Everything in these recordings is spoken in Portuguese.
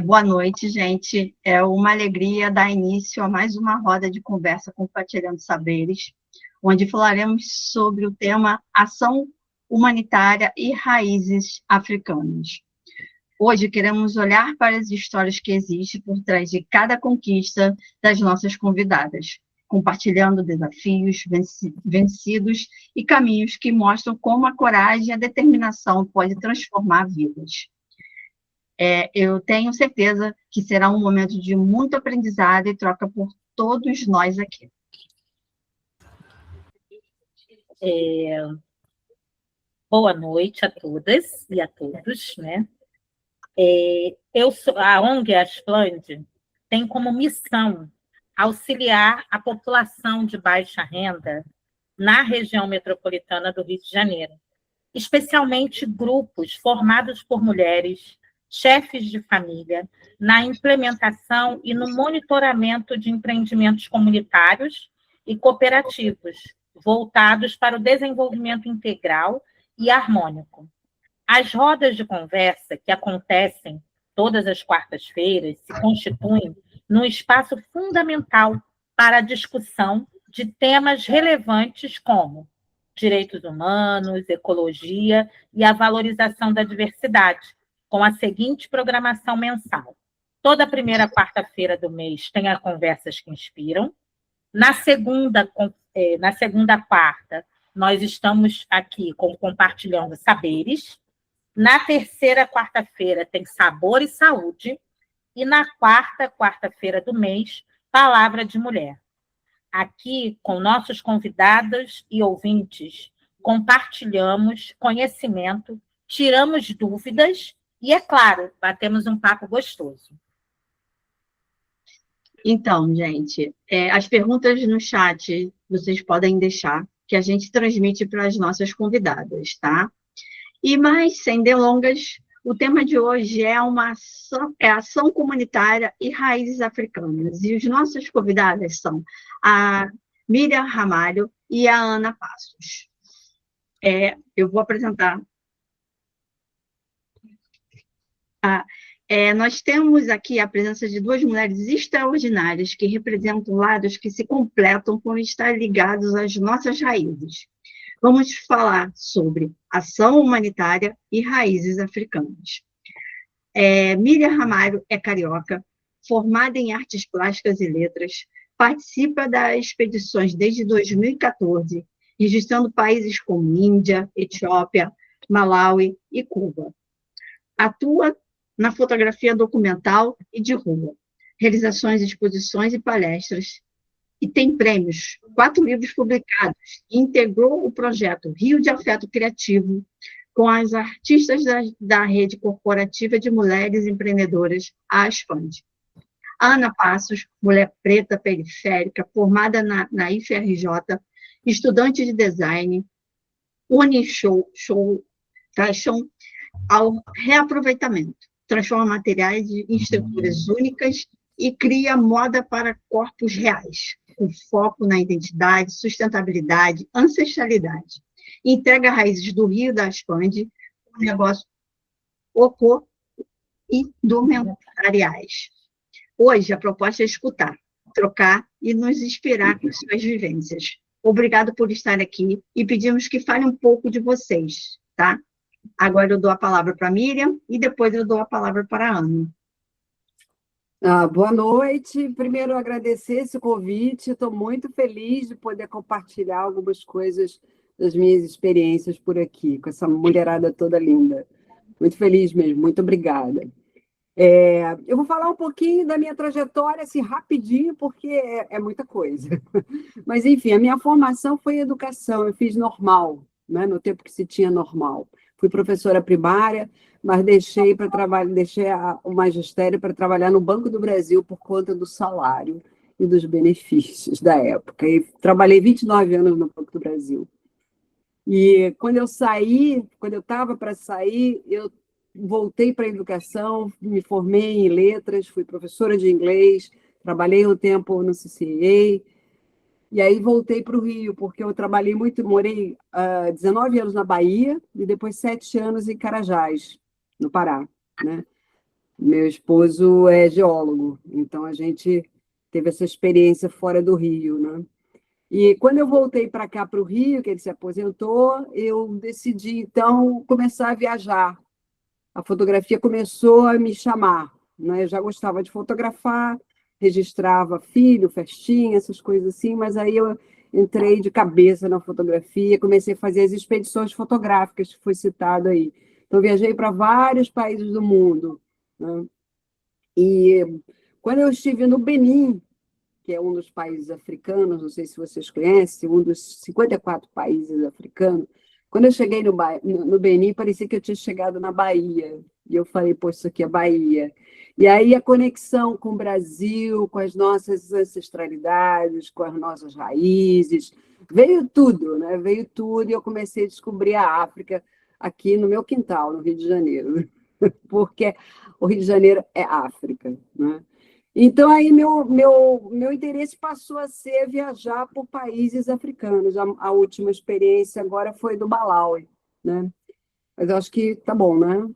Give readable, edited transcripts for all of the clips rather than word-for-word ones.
Boa noite, gente. É uma alegria dar início a mais uma roda de conversa compartilhando saberes, onde falaremos sobre o tema ação humanitária e raízes africanas. Hoje queremos olhar para as histórias que existem por trás de cada conquista das nossas convidadas, compartilhando desafios vencidos e caminhos que mostram como a coragem e a determinação podem transformar vidas. Eu tenho certeza que será um momento de muito aprendizado e troca por todos nós aqui. Boa noite a todas e a todos, né? A ONG Asplande tem como missão auxiliar a população de baixa renda na região metropolitana do Rio de Janeiro, especialmente grupos formados por mulheres, chefes de família, na implementação e no monitoramento de empreendimentos comunitários e cooperativos, voltados para o desenvolvimento integral e harmônico. As rodas de conversa, que acontecem todas as quartas-feiras, se constituem num espaço fundamental para a discussão de temas relevantes como direitos humanos, ecologia e a valorização da diversidade, com a seguinte programação mensal. Toda primeira quarta-feira do mês tem as Conversas que Inspiram. Na segunda quarta, nós estamos aqui compartilhando saberes. Na terceira quarta-feira tem Sabor e Saúde. E na quarta-feira do mês, Palavra de Mulher. Aqui, com nossos convidados e ouvintes, compartilhamos conhecimento, tiramos dúvidas e, é claro, batemos um papo gostoso. Então, gente, as perguntas no chat vocês podem deixar, que a gente transmite para as nossas convidadas, tá? E mais, sem delongas, o tema de hoje é ação comunitária e raízes africanas. E os nossos convidadas são a Miriam Ramalho e a Ana Passos. Eu vou apresentar. Nós temos aqui a presença de duas mulheres extraordinárias que representam lados que se completam por estar ligados às nossas raízes. Vamos falar sobre ação humanitária e raízes africanas. Miriam Ramalho é carioca, formada em artes plásticas e letras, participa das expedições desde 2014, registrando países como Índia, Etiópia, Malawi e Cuba. Atua na fotografia documental e de rua, realizações, exposições e palestras, e tem prêmios, 4 livros publicados, e integrou o projeto Rio de Afeto Criativo com as artistas da rede corporativa de mulheres empreendedoras, a Aspande. Ana Passos, mulher preta periférica, formada na IFRJ, estudante de design, une fashion ao reaproveitamento, transforma materiais em estruturas únicas e cria moda para corpos reais, com foco na identidade, sustentabilidade, ancestralidade. Entrega raízes do Rio da Aspande, um negócio oco e indumentariais. Hoje, a proposta é escutar, trocar e nos inspirar com suas vivências. Obrigado por estar aqui e pedimos que fale um pouco de vocês, tá? Agora eu dou a palavra para a Miriam e depois eu dou a palavra para a Ana. Boa noite. Primeiro, agradecer esse convite. Estou muito feliz de poder compartilhar algumas coisas das minhas experiências por aqui, com essa mulherada toda linda. Muito feliz mesmo. Muito obrigada. Eu vou falar um pouquinho da minha trajetória, assim, rapidinho, porque é muita coisa. Mas, enfim, a minha formação foi em educação. Eu fiz normal, né, no tempo que se tinha normal. Fui professora primária, mas deixei o magistério para trabalhar no Banco do Brasil por conta do salário e dos benefícios da época. E trabalhei 29 anos no Banco do Brasil. E quando eu estava para sair, eu voltei para a educação, me formei em letras, fui professora de inglês, trabalhei um tempo no CCA, e aí voltei para o Rio, porque eu trabalhei muito, morei 19 anos na Bahia e depois 7 anos em Carajás, no Pará, né? Meu esposo é geólogo, então a gente teve essa experiência fora do Rio, né? E quando eu voltei para cá, para o Rio, que ele se aposentou, eu decidi, então, começar a viajar. A fotografia começou a me chamar, né? Eu já gostava de fotografar, registrava filho, festinha, essas coisas assim, mas aí eu entrei de cabeça na fotografia, comecei a fazer as expedições fotográficas, que foi citado aí. Então, viajei para vários países do mundo, né? E quando eu estive no Benin, que é um dos países africanos, não sei se vocês conhecem, um dos 54 países africanos. Quando eu cheguei no Benin, parecia que eu tinha chegado na Bahia. E eu falei, pô, isso aqui é Bahia. E aí a conexão com o Brasil, com as nossas ancestralidades, com as nossas raízes, veio tudo, né? Veio tudo e eu comecei a descobrir a África aqui no meu quintal, no Rio de Janeiro, porque o Rio de Janeiro é África, né? Então, aí meu interesse passou a ser viajar por países africanos. A última experiência agora foi do Malawi, né? Mas eu acho que tá bom, né?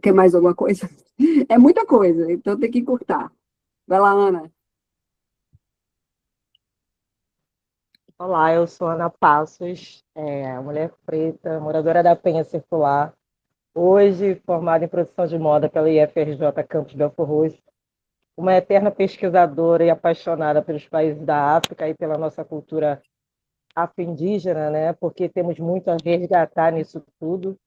Quer mais alguma coisa? É muita coisa, então tem que encurtar. Vai lá, Ana. Olá, eu sou Ana Passos, mulher preta, moradora da Penha Circular, hoje formada em produção de moda pela IFRJ Campus Belfort Roxo, uma eterna pesquisadora e apaixonada pelos países da África e pela nossa cultura afro-indígena, né? Porque temos muito a resgatar nisso tudo.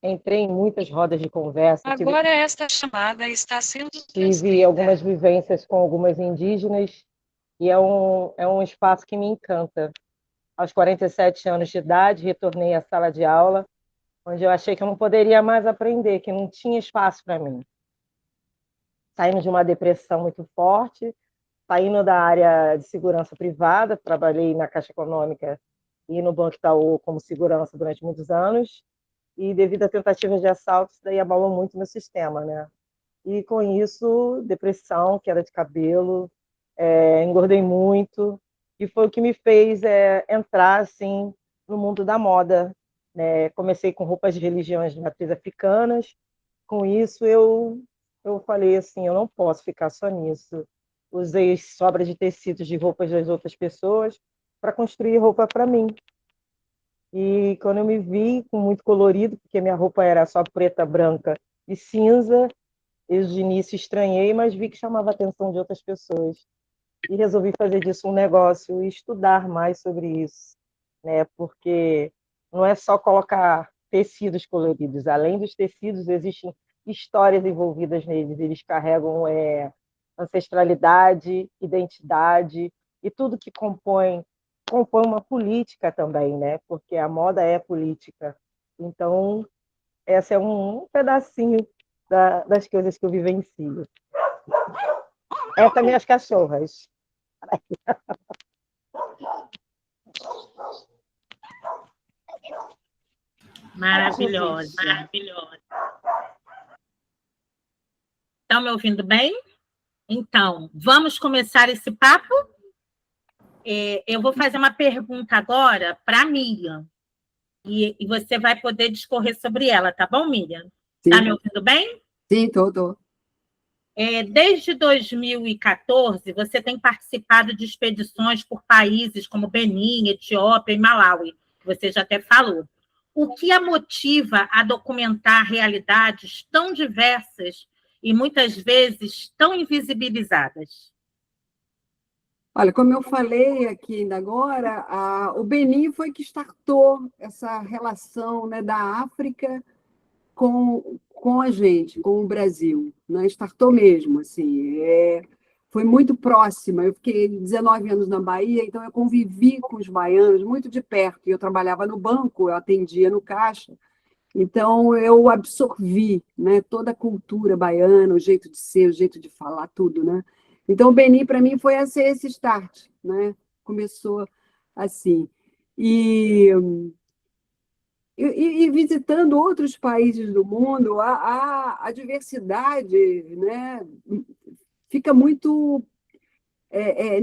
Entrei em muitas rodas de conversa. Agora esta chamada está sendo tive algumas vivências com algumas indígenas e é um espaço que me encanta. Aos 47 anos de idade, retornei à sala de aula, onde eu achei que eu não poderia mais aprender, que não tinha espaço para mim. Saindo de uma depressão muito forte, saindo da área de segurança privada, trabalhei na Caixa Econômica e no Banco Itaú como segurança durante muitos anos, e devido a tentativas de assalto, isso daí abalou muito meu sistema, né? E com isso, depressão, queda de cabelo, engordei muito, e foi o que me fez entrar assim no mundo da moda, né? Comecei com roupas de religiões de matriz africanas. Com isso eu falei assim, eu não posso ficar só nisso. Usei sobras de tecidos de roupas das outras pessoas para construir roupa para mim. E quando eu me vi com muito colorido, porque minha roupa era só preta, branca e cinza, eu de início estranhei, mas vi que chamava a atenção de outras pessoas. E resolvi fazer disso um negócio e estudar mais sobre isso, né? Porque não é só colocar tecidos coloridos. Além dos tecidos, existem histórias envolvidas neles. Eles carregam ancestralidade, identidade e tudo que compõe uma política também, né? Porque a moda é política. Então, esse é um pedacinho das coisas que eu vivencio. Essas minhas cachorras. Maravilhosa. Estão me ouvindo bem? Então, vamos começar esse papo? Eu vou fazer uma pergunta agora para a Miriam. E você vai poder discorrer sobre ela, tá bom, Miriam? Está me ouvindo bem? Sim, estou. Desde 2014, você tem participado de expedições por países como Benin, Etiópia e Malawi, que você já até falou. O que a motiva a documentar realidades tão diversas e muitas vezes tão invisibilizadas? Olha, como eu falei aqui ainda agora, o Benin foi que startou essa relação, né, da África com a gente, com o Brasil, né? Startou mesmo, assim, foi muito próxima. Eu fiquei 19 anos na Bahia, então eu convivi com os baianos muito de perto. Eu trabalhava no banco, eu atendia no caixa, então eu absorvi, né, toda a cultura baiana, o jeito de ser, o jeito de falar, tudo, né? Então o Benin para mim foi esse start, né? Começou assim. E visitando outros países do mundo, a diversidade, né, fica muito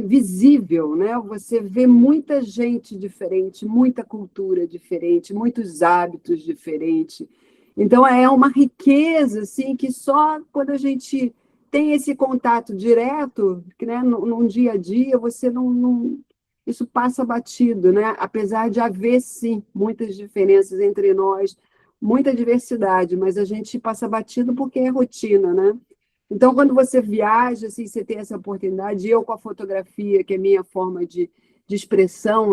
visível, né? Você vê muita gente diferente, muita cultura diferente, muitos hábitos diferentes. Então, é uma riqueza assim, que só quando a gente tem esse contato direto, que, né, num dia a dia, você isso passa batido, né? Apesar de haver, sim, muitas diferenças entre nós, muita diversidade, mas a gente passa batido porque é rotina, né? Então, quando você viaja, assim, você tem essa oportunidade, eu com a fotografia, que é minha forma de expressão,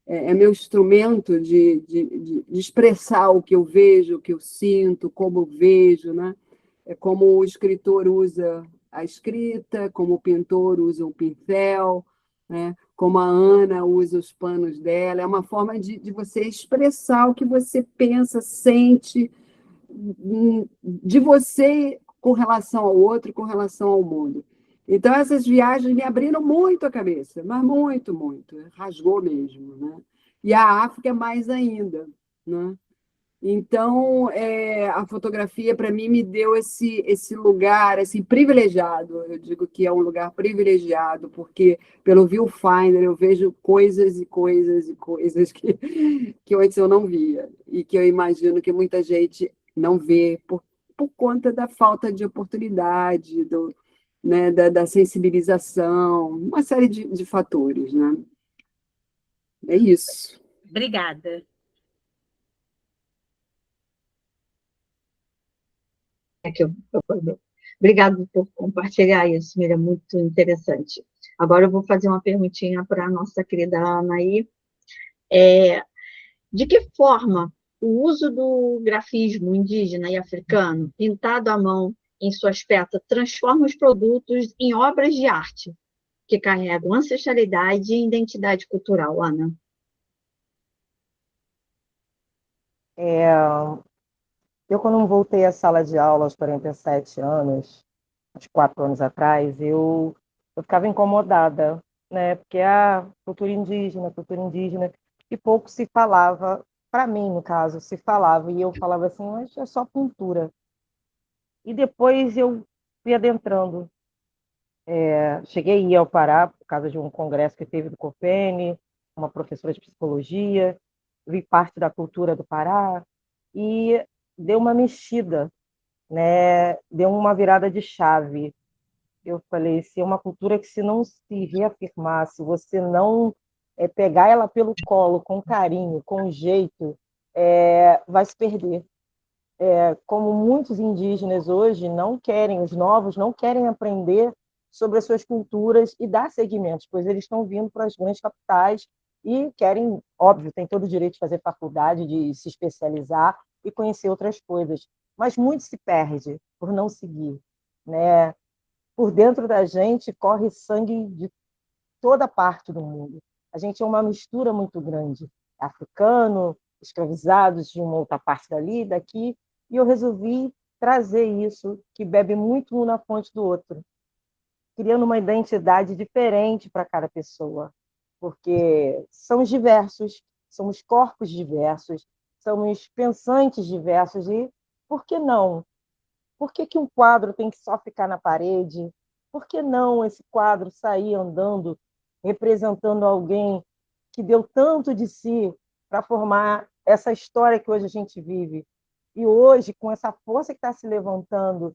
é meu instrumento de expressar o que eu vejo, o que eu sinto, como eu vejo, né? É como o escritor usa a escrita, como o pintor usa o pincel, né? Como a Ana usa os panos dela. É uma forma de você expressar o que você pensa, sente, de você com relação ao outro, com relação ao mundo. Então, essas viagens me abriram muito a cabeça, mas muito, muito. Rasgou mesmo, né? E a África mais ainda, né? Então, a fotografia, para mim, me deu esse lugar assim, privilegiado. Eu digo que é um lugar privilegiado, porque pelo viewfinder eu vejo coisas e coisas e coisas que antes eu não via, e que eu imagino que muita gente não vê por conta da falta de oportunidade, né, da sensibilização, uma série de fatores. Né? É isso. Obrigada. Obrigado por compartilhar isso, Miriam, muito interessante. Agora eu vou fazer uma perguntinha para a nossa querida Ana aí. De que forma o uso do grafismo indígena e africano, pintado à mão em suas peças, transforma os produtos em obras de arte que carregam ancestralidade e identidade cultural, Ana? Eu, quando voltei à sala de aula aos 47 anos, uns 4 anos atrás, eu ficava incomodada, né? Porque a cultura indígena, e pouco se falava, para mim, no caso, se falava, e eu falava assim, mas é só pintura. E depois eu fui adentrando. Cheguei a ir ao Pará por causa de um congresso que teve do COPENE, uma professora de psicologia, vi parte da cultura do Pará, e deu uma mexida, né? Deu uma virada de chave. Eu falei, se é uma cultura que, se não se reafirmar, se você não pegar ela pelo colo, com carinho, com jeito, vai se perder. Como muitos indígenas hoje não querem, os novos não querem aprender sobre as suas culturas e dar seguimentos, pois eles estão vindo para as grandes capitais e querem, óbvio, tem todo o direito de fazer faculdade, de se especializar e conhecer outras coisas, mas muito se perde por não seguir, né? Por dentro da gente corre sangue de toda parte do mundo. A gente é uma mistura muito grande, africano, escravizados de uma outra parte dali, daqui, e eu resolvi trazer isso, que bebe muito um na fonte do outro, criando uma identidade diferente para cada pessoa, porque somos diversos, somos corpos diversos, somos pensantes diversos, e por que não? Por que que um quadro tem que só ficar na parede? Por que não esse quadro sair andando, representando alguém que deu tanto de si para formar essa história que hoje a gente vive? E hoje, com essa força que está se levantando,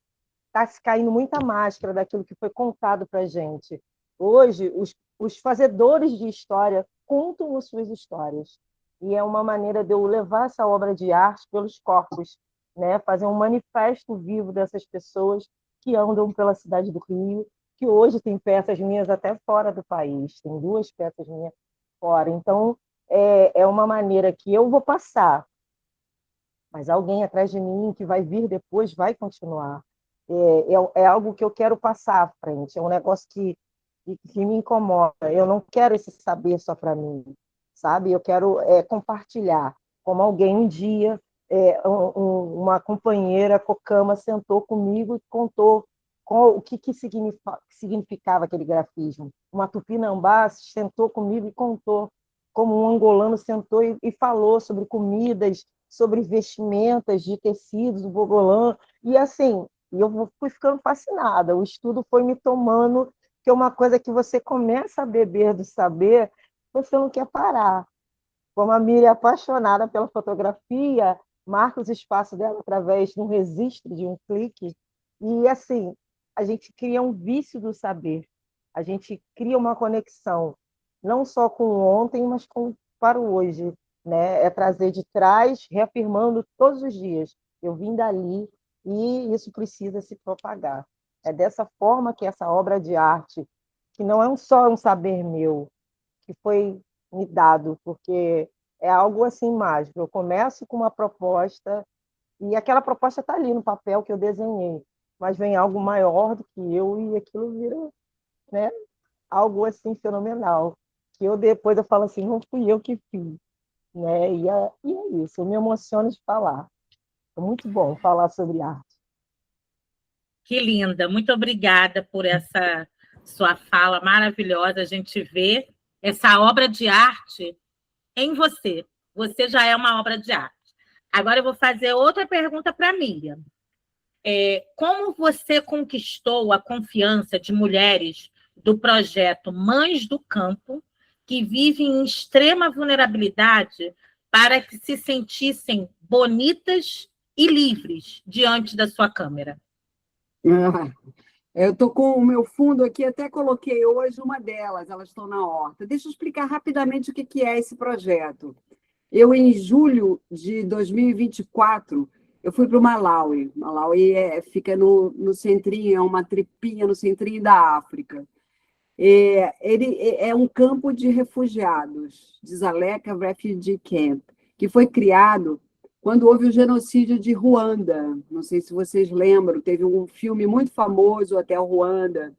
está se caindo muita máscara daquilo que foi contado para a gente. Hoje, os fazedores de história contam as suas histórias. E é uma maneira de eu levar essa obra de arte pelos corpos, né? Fazer um manifesto vivo dessas pessoas que andam pela cidade do Rio, que hoje tem peças minhas até fora do país, tem 2 peças minhas fora. Então, é uma maneira que eu vou passar, mas alguém atrás de mim que vai vir depois vai continuar. É algo que eu quero passar à frente, é um negócio que me incomoda. Eu não quero esse saber só para mim, sabe? Eu quero compartilhar. Como alguém um dia, uma companheira cocama sentou comigo e contou o que significava aquele grafismo. Uma tupinambá sentou comigo e contou como um angolano sentou e falou sobre comidas, sobre vestimentas de tecidos do Bogolã, e assim, eu fui ficando fascinada, o estudo foi me tomando, que é uma coisa que você começa a beber do saber, você não quer parar. Como a Miriam é apaixonada pela fotografia, marca os espaços dela através de um registro, de um clique, e assim, a gente cria um vício do saber, a gente cria uma conexão, não só com o ontem, mas para o hoje, né? É trazer de trás, reafirmando todos os dias, eu vim dali e isso precisa se propagar. É dessa forma que essa obra de arte, que não é só um saber meu, que foi me dado, porque é algo assim mágico. Eu começo com uma proposta e aquela proposta está ali no papel que eu desenhei, mas vem algo maior do que eu e aquilo vira, né, algo assim fenomenal. Que eu depois eu falo assim, não fui eu que fiz, né? E é isso, eu me emociono de falar. É muito bom falar sobre arte. Que linda, muito obrigada por essa sua fala maravilhosa. A gente vê essa obra de arte em você. Você já é uma obra de arte. Agora eu vou fazer outra pergunta para a Miriam. Como você conquistou a confiança de mulheres do projeto Mães do Campo, que vivem em extrema vulnerabilidade, para que se sentissem bonitas e livres diante da sua câmera? Ah, eu estou com o meu fundo aqui, até coloquei hoje uma delas, elas estão na horta. Deixa eu explicar rapidamente o que é esse projeto. Eu, em julho de 2024, eu fui para o Malawi. Malawi fica no centrinho, é uma tripinha no centrinho da África. Ele é um campo de refugiados, Dzaleka Refugee Camp, que foi criado quando houve o genocídio de Ruanda. Não sei se vocês lembram, teve um filme muito famoso, Hotel Ruanda.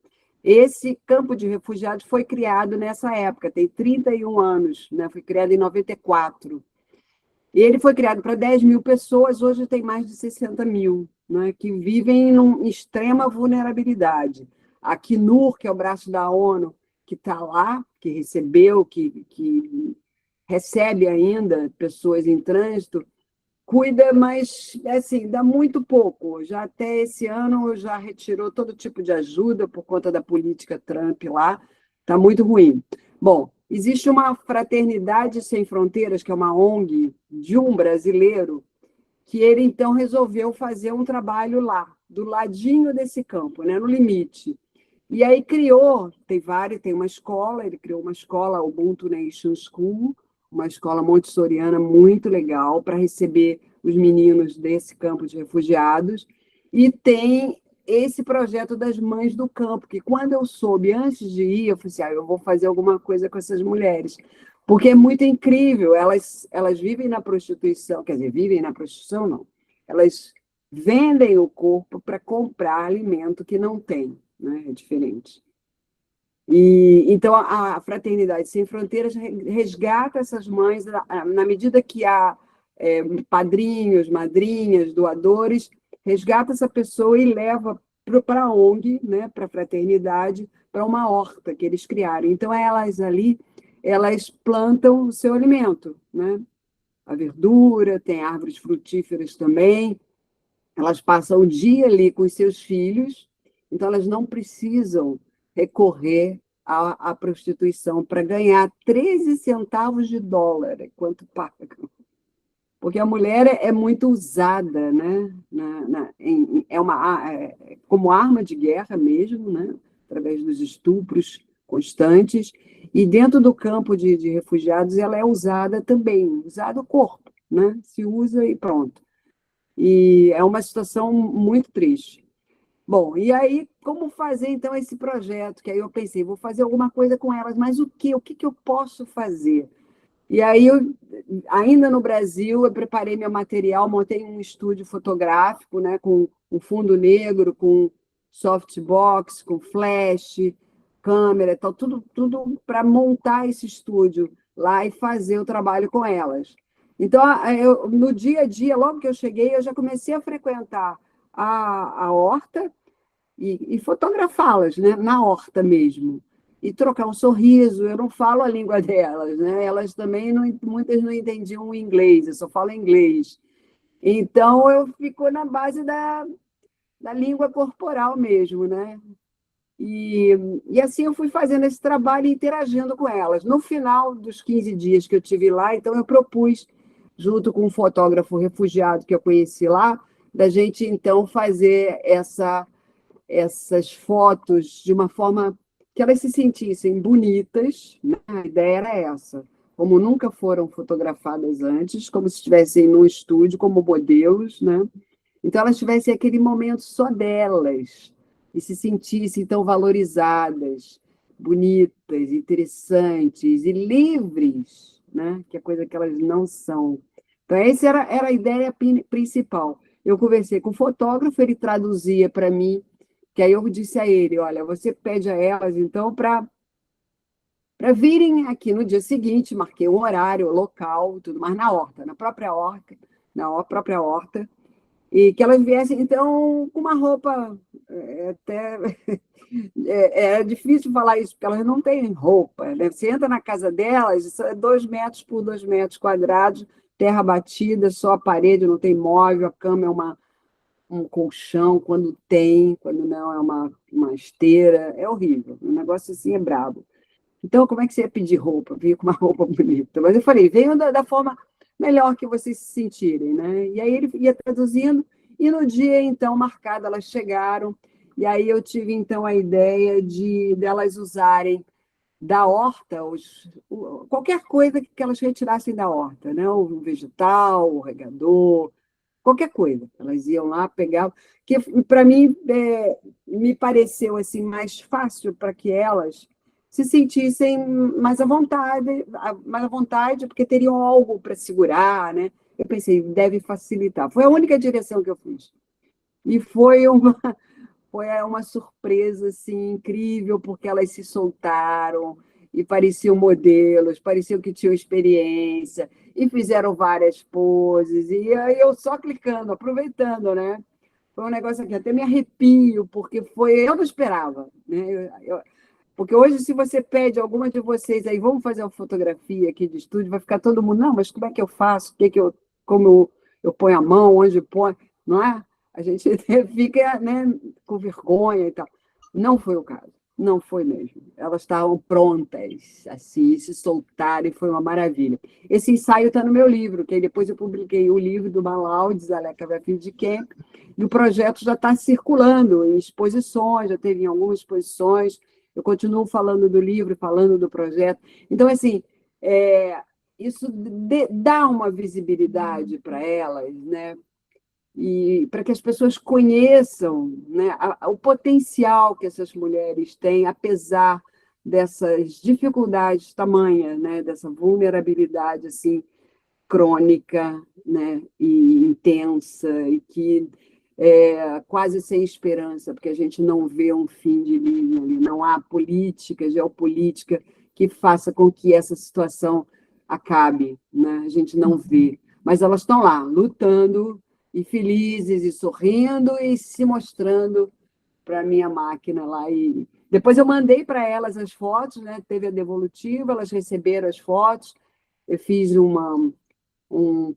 Esse campo de refugiados foi criado nessa época, tem 31 anos, né? Foi criado em 94. E ele foi criado para 10 mil pessoas, hoje tem mais de 60 mil, né, que vivem em extrema vulnerabilidade. A Acnur, que é o braço da ONU, que está lá, que recebeu, que recebe ainda pessoas em trânsito, cuida, mas assim, dá muito pouco. Já até esse ano já retirou todo tipo de ajuda por conta da política Trump lá. Está muito ruim. Bom, existe uma Fraternidade Sem Fronteiras, que é uma ONG de um brasileiro, que ele então resolveu fazer um trabalho lá, do ladinho desse campo, né, no limite. E aí criou, tem uma escola, ele criou uma escola, Ubuntu Nation School, uma escola montessoriana muito legal para receber os meninos desse campo de refugiados, e tem esse projeto das Mães do Campo, que quando eu soube, antes de ir, eu falei assim, eu vou fazer alguma coisa com essas mulheres, porque é muito incrível, elas vivem na prostituição, quer dizer, vivem na prostituição, não, elas vendem o corpo para comprar alimento que não tem, né? É diferente. E então a Fraternidade Sem Fronteiras resgata essas mães na medida que há padrinhos, madrinhas, doadores, resgata essa pessoa e leva para a ONG, né, para a fraternidade, para uma horta que eles criaram. Então elas ali, elas plantam o seu alimento, né? A verdura, tem árvores frutíferas também. Elas passam o dia ali com os seus filhos, então elas não precisam recorrer à prostituição para ganhar 13 centavos de dólar, quanto pagam. Porque a mulher é muito usada, né? Como arma de guerra mesmo, né? Através dos estupros constantes. E dentro do campo de refugiados, ela é usada também, usada o corpo, né? Se usa e pronto. E é uma situação muito triste. Bom, e aí, como fazer, então, esse projeto? Que aí eu pensei, vou fazer alguma coisa com elas, mas o quê? O que eu posso fazer? E aí, ainda no Brasil, eu preparei meu material, montei um estúdio fotográfico, né, com um fundo negro, com softbox, com flash, câmera, tal, tudo para montar esse estúdio lá e fazer o trabalho com elas. Então, no dia a dia, logo que eu cheguei, eu já comecei a frequentar a horta e fotografá-las, né, na horta mesmo. E trocar um sorriso, eu não falo a língua delas, né? Elas também, muitas não entendiam o inglês, eu só falo inglês. Então, eu fico na base da língua corporal mesmo, né? E assim eu fui fazendo esse trabalho e interagindo com elas. No final dos 15 dias que eu tive lá, então eu propus junto com um fotógrafo refugiado que eu conheci lá, da gente, então, fazer essas fotos de uma forma que elas se sentissem bonitas, né? A ideia era essa, como nunca foram fotografadas antes, como se estivessem num estúdio, como modelos, né? Então, elas tivessem aquele momento só delas, e se sentissem, então, valorizadas, bonitas, interessantes e livres, né? Que é coisa que elas não são. Então, essa era a ideia principal. Eu conversei com o fotógrafo, ele traduzia para mim, que aí eu disse a ele, olha, você pede a elas, então, para virem aqui no dia seguinte, marquei um horário, local, tudo mais, na horta, própria horta, e que elas viessem, então, com uma roupa, até... É difícil falar isso, porque elas não têm roupa, né? Você entra na casa delas, isso é 2 metros por 2 metros quadrados, terra batida, só a parede, não tem móvel, a cama é um colchão, quando não é uma esteira, é horrível, um negócio assim é brabo. Então, como é que você ia pedir roupa? Veio com uma roupa bonita. Mas eu falei, venham da forma melhor que vocês se sentirem, né? E aí ele ia traduzindo, e no dia, então, marcado, elas chegaram, e aí eu tive, então, a ideia delas usarem da horta, qualquer coisa que elas retirassem da horta, né? O vegetal, o regador, qualquer coisa. Elas iam lá, pegavam, que para mim me pareceu assim mais fácil para que elas se sentissem mais à vontade, porque teriam algo para segurar, né? Eu pensei, deve facilitar. Foi a única direção que eu fiz. E foi uma surpresa assim, incrível, porque elas se soltaram e pareciam modelos, pareciam que tinham experiência, e fizeram várias poses, e aí eu só clicando, aproveitando, né? Foi um negócio aqui, até me arrepio, porque eu não esperava, né? Porque hoje, se você pede alguma de vocês aí, vamos fazer uma fotografia aqui de estúdio, vai ficar todo mundo, não, mas como é que eu faço? Como eu ponho a mão, onde põe, não é? A gente fica, né, com vergonha e tal. Não foi o caso, não foi mesmo. Elas estavam prontas, assim, se soltaram e foi uma maravilha. Esse ensaio está no meu livro, que aí depois eu publiquei o livro do Malau, de Zaleca de Camp, e o projeto já está circulando em exposições, já teve em algumas exposições. Eu continuo falando do livro, falando do projeto. Então, assim, isso dá uma visibilidade para elas, né? E para que as pessoas conheçam, né, o potencial que essas mulheres têm, apesar dessas dificuldades tamanhas, né, dessa vulnerabilidade assim, crônica, né, e intensa, e que quase sem esperança, porque a gente não vê um fim de linha ali, não há política, geopolítica que faça com que essa situação acabe, né? A gente não vê. Mas elas estão lá, lutando, e felizes, e sorrindo, e se mostrando para a minha máquina lá. E depois eu mandei para elas as fotos, né? Teve a devolutiva, elas receberam as fotos, eu fiz um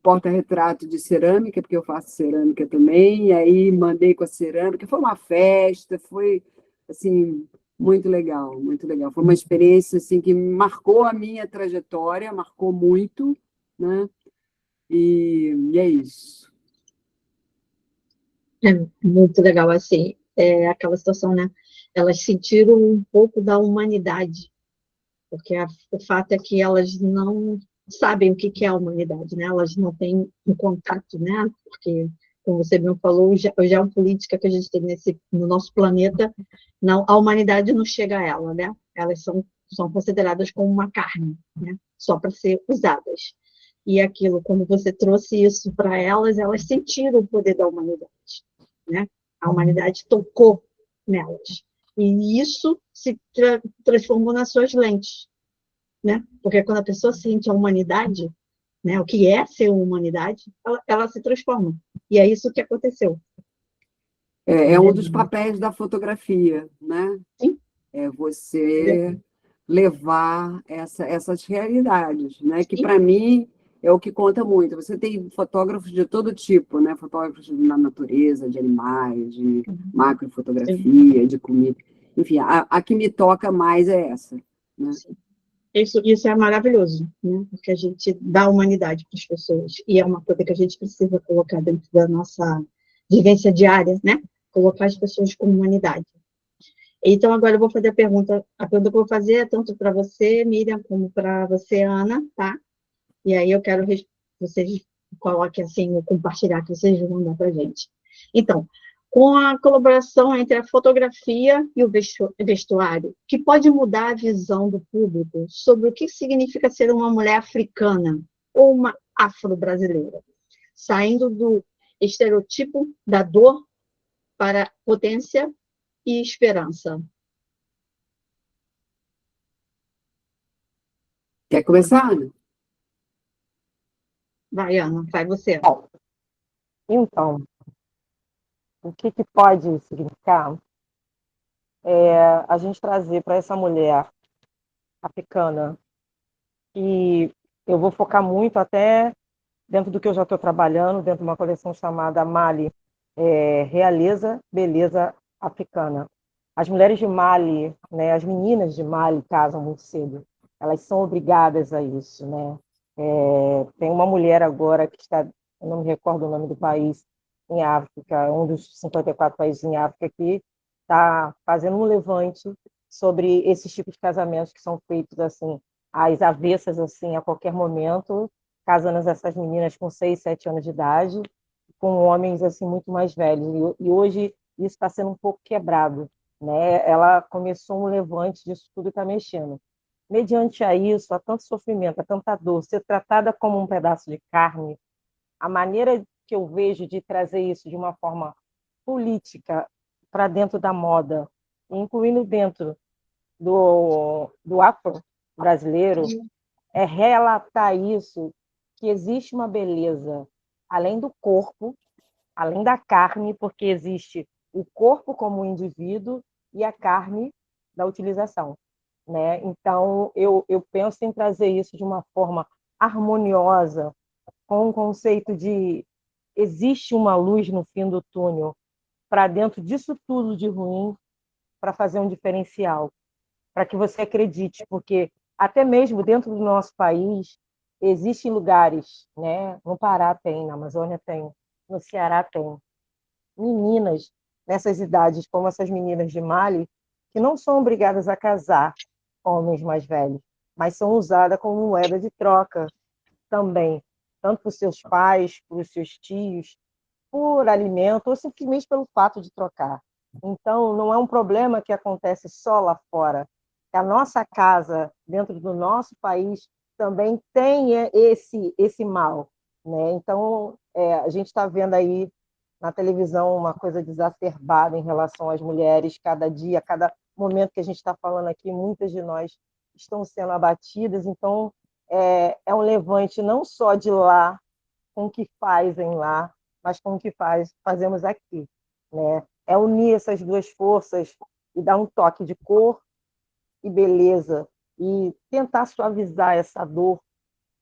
porta-retrato de cerâmica, porque eu faço cerâmica também, e aí mandei com a cerâmica, foi uma festa, foi, assim, muito legal, muito legal. Foi uma experiência, assim, que marcou a minha trajetória, marcou muito, né? E é isso. É muito legal, assim, aquela situação, né? Elas sentiram um pouco da humanidade, porque o fato é que elas não sabem o que é a humanidade, né? Elas não têm um contato, né? Porque, como você bem falou, a geopolítica que a gente tem no nosso planeta, não, a humanidade não chega a ela, né? Elas são consideradas como uma carne, né? Só para ser usadas. E aquilo, quando você trouxe isso para elas sentiram o poder da humanidade, né? A humanidade tocou nelas. E isso se transformou nas suas lentes, né? Porque quando a pessoa sente a humanidade, né, o que é ser humanidade, ela se transforma. E é isso que aconteceu. É um dos papéis da fotografia, né? Sim. É você levar essas realidades, né? Que, para mim, é o que conta muito. Você tem fotógrafos de todo tipo, né? Fotógrafos na natureza, de animais, de macrofotografia, de comida. Enfim, a que me toca mais é essa, né? Isso é maravilhoso, né? Porque a gente dá humanidade para as pessoas, e é uma coisa que a gente precisa colocar dentro da nossa vivência diária, né? Colocar as pessoas com humanidade. Então, agora eu vou fazer a pergunta que eu vou fazer é tanto para você, Miriam, como para você, Ana, tá? E aí eu quero que vocês coloquem assim, o compartilhar que vocês vão mandar para a gente. Então, com a colaboração entre a fotografia e o vestuário, que pode mudar a visão do público sobre o que significa ser uma mulher africana ou uma afro-brasileira, saindo do estereotipo da dor para potência e esperança. Quer começar, Ana? Vai, Ana, vai você. Bom, então, o que pode significar a gente trazer para essa mulher africana, e eu vou focar muito até dentro do que eu já estou trabalhando, dentro de uma coleção chamada Mali, Realeza, Beleza Africana. As mulheres de Mali, né, as meninas de Mali casam muito cedo, elas são obrigadas a isso, né? Tem uma mulher agora que está, eu não me recordo o nome do país, em África, um dos 54 países em África, que está fazendo um levante sobre esses tipos de casamentos que são feitos assim, às avessas, assim, a qualquer momento, casando essas meninas com 6, 7 anos de idade, com homens assim muito mais velhos. E hoje isso está sendo um pouco quebrado, né? Ela começou um levante disso tudo e está mexendo. Mediante a isso, a tanto sofrimento, a tanta dor, ser tratada como um pedaço de carne, a maneira que eu vejo de trazer isso de uma forma política para dentro da moda, incluindo dentro do afro-brasileiro, é relatar isso, que existe uma beleza além do corpo, além da carne, porque existe o corpo como indivíduo e a carne da utilização, né? Então, eu penso em trazer isso de uma forma harmoniosa, com o conceito de existe uma luz no fim do túnel, para dentro disso tudo de ruim, para fazer um diferencial, para que você acredite, porque até mesmo dentro do nosso país existem lugares, né? No Pará tem, na Amazônia tem, no Ceará tem, meninas nessas idades, como essas meninas de Mali, que não são obrigadas a casar com homens mais velhos, mas são usadas como moeda de troca também, tanto para os seus pais, para os seus tios, por alimento ou simplesmente pelo fato de trocar. Então, não é um problema que acontece só lá fora. A nossa casa, dentro do nosso país, também tem esse mal, né? Então, a gente está vendo aí na televisão uma coisa exacerbada em relação às mulheres, cada dia, cada momento que a gente está falando aqui, muitas de nós estão sendo abatidas. Então, é um levante não só de lá, com o que fazem lá, mas com o que fazemos aqui, né? É unir essas duas forças e dar um toque de cor e beleza e tentar suavizar essa dor,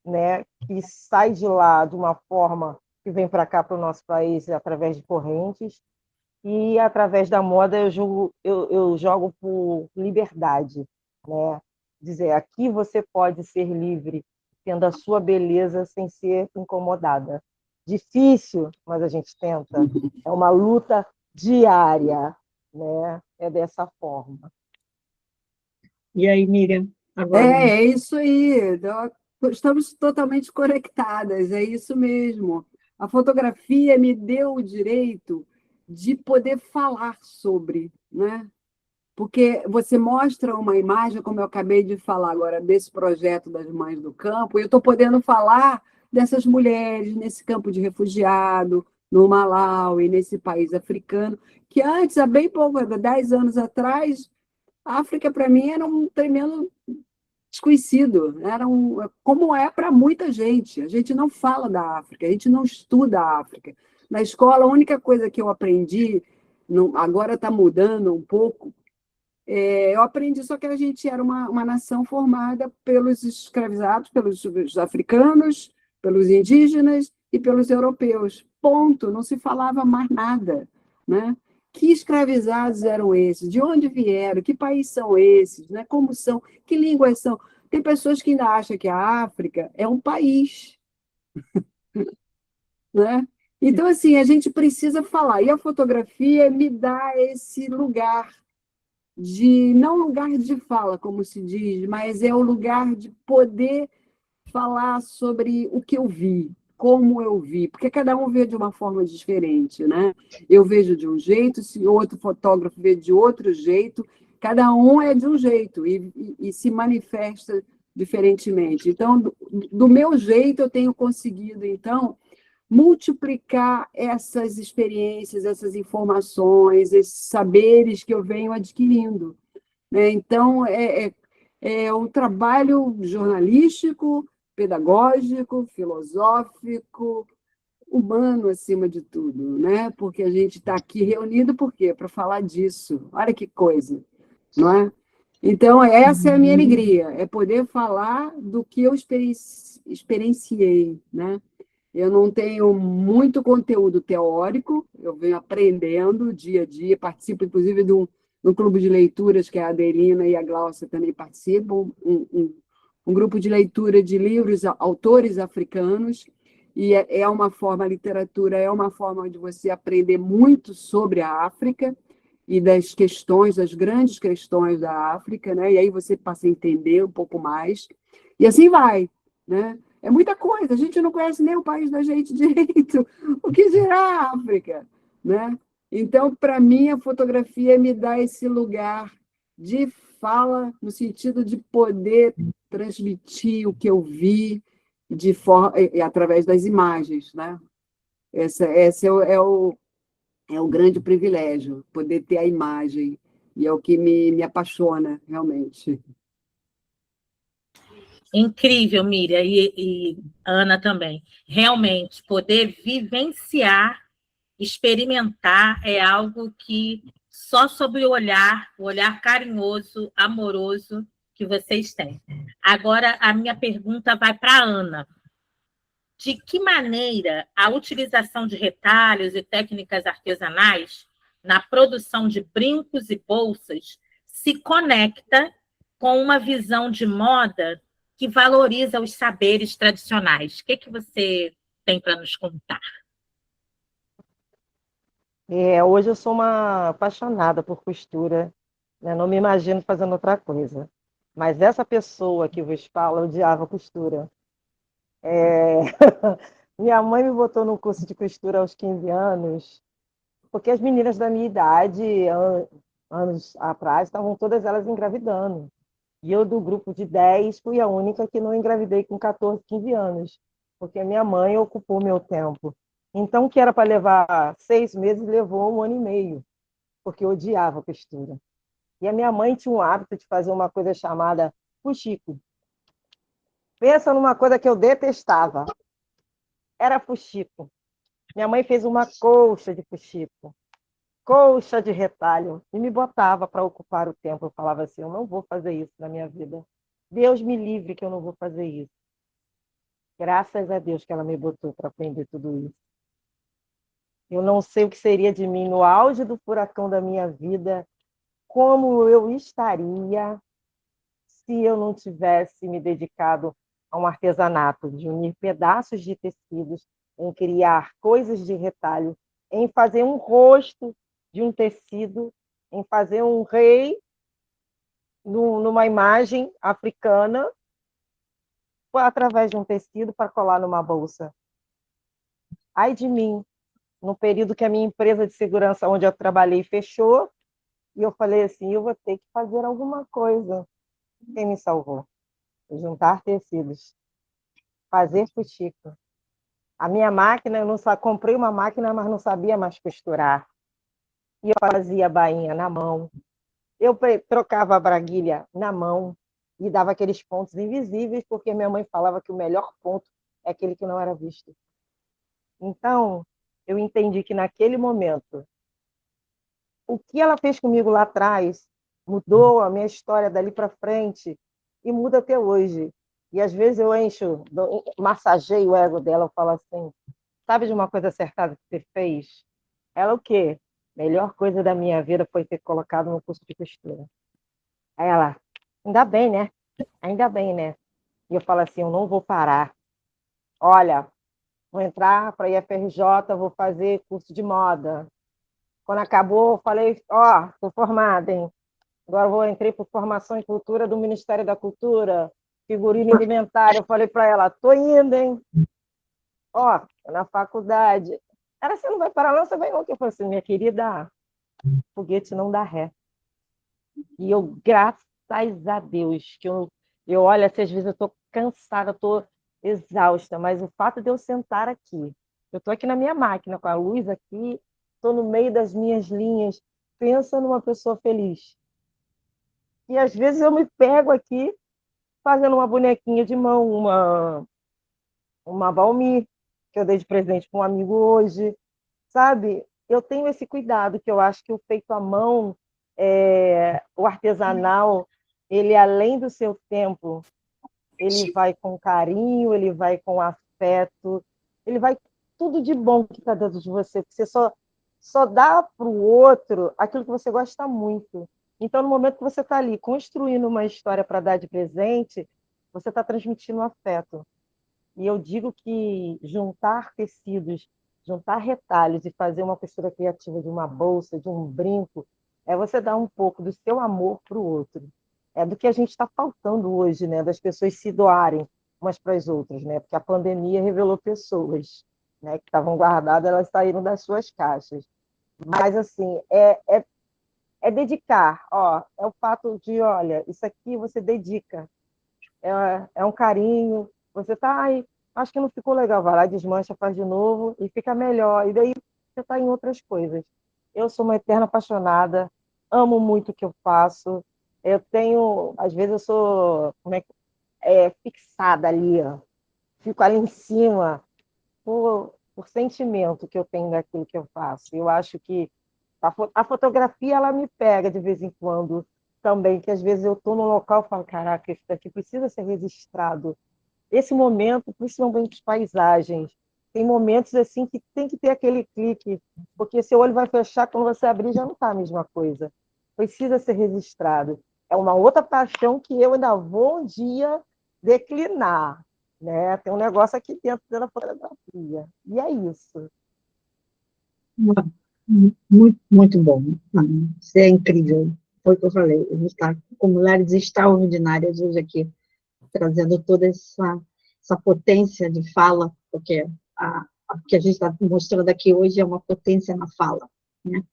né, que sai de lá de uma forma que vem para cá, para o nosso país, através de correntes, e através da moda eu jogo por liberdade, né? Dizer, aqui você pode ser livre, tendo a sua beleza sem ser incomodada. Difícil, mas a gente tenta. É uma luta diária, né? É dessa forma. E aí, Miriam, agora? É isso aí. Estamos totalmente conectadas, é isso mesmo. A fotografia me deu o direito de poder falar sobre, né? Porque você mostra uma imagem, como eu acabei de falar agora, desse projeto das Mães do Campo, e eu estou podendo falar dessas mulheres nesse campo de refugiado, no Malawi, nesse país africano, que antes, há bem pouco, há 10 anos atrás, a África, para mim, era um tremendo desconhecido, como é para muita gente. A gente não fala da África, a gente não estuda a África. Na escola, a única coisa que eu aprendi, agora está mudando um pouco, eu aprendi só que a gente era uma nação formada pelos escravizados, pelos africanos, pelos indígenas e pelos europeus. Ponto, não se falava mais nada, né? Que escravizados eram esses? De onde vieram? Que país são esses? Né? Como são? Que línguas são? Tem pessoas que ainda acham que a África é um país, né? Então, assim, a gente precisa falar. E a fotografia me dá esse lugar não lugar de fala, como se diz, mas é o lugar de poder falar sobre o que eu vi, como eu vi, porque cada um vê de uma forma diferente, né? Eu vejo de um jeito, se outro fotógrafo vê de outro jeito, cada um é de um jeito e se manifesta diferentemente. Então, do meu jeito, eu tenho conseguido, então, multiplicar essas experiências, essas informações, esses saberes que eu venho adquirindo, né? Então, é um trabalho jornalístico, pedagógico, filosófico, humano, acima de tudo, né? Porque a gente está aqui reunido por quê? Para falar disso. Olha que coisa, não é? Então, essa é a minha alegria, é poder falar do que eu experienciei, né? Eu não tenho muito conteúdo teórico, eu venho aprendendo dia a dia, participo, inclusive, de um clube de leituras, que a Adelina e a Glaucia também participam, um grupo de leitura de livros, autores africanos, e é uma forma, a literatura é uma forma de você aprender muito sobre a África e das questões, das grandes questões da África, né? E aí você passa a entender um pouco mais, e assim vai, né? É muita coisa, a gente não conhece nem o país da gente direito, o que dirá a África, né? Então, para mim, a fotografia me dá esse lugar de fala, no sentido de poder transmitir o que eu vi através das imagens, né? Esse é o grande privilégio, poder ter a imagem, e é o que me apaixona, realmente. Incrível, Miriam, e Ana também. Realmente, poder vivenciar, experimentar, é algo que só sob o olhar carinhoso, amoroso que vocês têm. Agora, a minha pergunta vai para a Ana. De que maneira a utilização de retalhos e técnicas artesanais na produção de brincos e bolsas se conecta com uma visão de moda que valoriza os saberes tradicionais? O que você tem para nos contar? Hoje eu sou uma apaixonada por costura, né? Não me imagino fazendo outra coisa. Mas essa pessoa que vos fala odiava costura. É... Minha mãe me botou no curso de costura aos 15 anos, porque as meninas da minha idade, anos atrás, estavam todas elas engravidando. E eu, do grupo de 10, fui a única que não engravidei com 14, 15 anos, porque minha mãe ocupou meu tempo. Então, o que era para levar 6 meses, levou 1 ano e meio, porque eu odiava costura. E a minha mãe tinha um hábito de fazer uma coisa chamada fuxico. Pensa numa coisa que eu detestava. Era fuxico. Minha mãe fez uma colcha de fuxico, colcha de retalho, e me botava para ocupar o tempo. Eu falava assim, eu não vou fazer isso na minha vida. Deus me livre que eu não vou fazer isso. Graças a Deus que ela me botou para aprender tudo isso. Eu não sei o que seria de mim no auge do furacão da minha vida, como eu estaria se eu não tivesse me dedicado a um artesanato, de unir pedaços de tecidos, em criar coisas de retalho, em fazer um rosto de um tecido, em fazer um rei numa imagem africana, através de um tecido para colar numa bolsa. Ai de mim, no período que a minha empresa de segurança onde eu trabalhei fechou, e eu falei assim, eu vou ter que fazer alguma coisa. Quem me salvou? Juntar tecidos, fazer fuxico. A minha máquina, eu não comprei uma máquina, mas não sabia mais costurar. E eu fazia a bainha na mão. Eu trocava a braguilha na mão e dava aqueles pontos invisíveis, porque minha mãe falava que o melhor ponto é aquele que não era visto. Então, eu entendi que naquele momento, o que ela fez comigo lá atrás mudou a minha história dali para frente e muda até hoje. E às vezes eu massageio o ego dela, eu falo assim, sabe de uma coisa acertada que você fez? Ela o quê? Melhor coisa da minha vida foi ter colocado no curso de costura. Aí ela, ainda bem, né? Ainda bem, né? E eu falo assim, eu não vou parar. Olha, vou entrar para a IFRJ, vou fazer curso de moda. Quando acabou, eu falei, ó, estou formada, hein? Agora entrei por formação em cultura do Ministério da Cultura, figurino e indumentária. Eu falei para ela, tô indo, hein? Ó, na faculdade. Ela, você não vai parar não, você vai não. Eu falei assim, minha querida, foguete não dá ré. E eu, graças a Deus, que eu olho assim, às vezes eu estou cansada, estou exausta, mas o fato de eu sentar aqui, eu estou aqui na minha máquina, com a luz aqui, estou no meio das minhas linhas, pensa numa pessoa feliz. E às vezes eu me pego aqui fazendo uma bonequinha de mão, uma Valmir, que eu dei de presente para um amigo hoje, sabe? Eu tenho esse cuidado, que eu acho que o feito à mão, o artesanal, ele, além do seu tempo, ele vai com carinho, ele vai com afeto, ele vai tudo de bom que está dentro de você, porque você só dá para o outro aquilo que você gosta muito. Então, no momento que você está ali construindo uma história para dar de presente, você está transmitindo afeto. E eu digo que juntar tecidos, juntar retalhos e fazer uma costura criativa de uma bolsa, de um brinco, é você dar um pouco do seu amor para o outro. É do que a gente está faltando hoje, né? Das pessoas se doarem umas para as outras, né? Porque a pandemia revelou pessoas, né, que estavam guardadas, elas saíram das suas caixas. Mas, assim, é dedicar. Ó, é o fato de, olha, isso aqui você dedica, é um carinho. Você tá aí, acho que não ficou legal, vai lá, desmancha, faz de novo e fica melhor. E daí você está em outras coisas. Eu sou uma eterna apaixonada, amo muito o que eu faço. Eu tenho, às vezes eu sou, fixada ali, ó. Fico ali em cima por sentimento que eu tenho daquilo que eu faço. Eu acho que a fotografia, ela me pega de vez em quando também, que às vezes eu estou no local e falo, caraca, isso daqui precisa ser registrado. Esse momento, principalmente as paisagens, tem momentos assim que tem que ter aquele clique, porque seu olho vai fechar, quando você abrir já não está a mesma coisa. Precisa ser registrado. É uma outra paixão que eu ainda vou um dia declinar, né? Tem um negócio aqui dentro da fotografia. E é isso. Muito, muito bom. Isso é incrível. Foi o que eu falei. A gente está com mulheres extraordinárias hoje aqui, trazendo toda essa potência de fala, porque o que a gente está mostrando aqui hoje é uma potência na fala, né?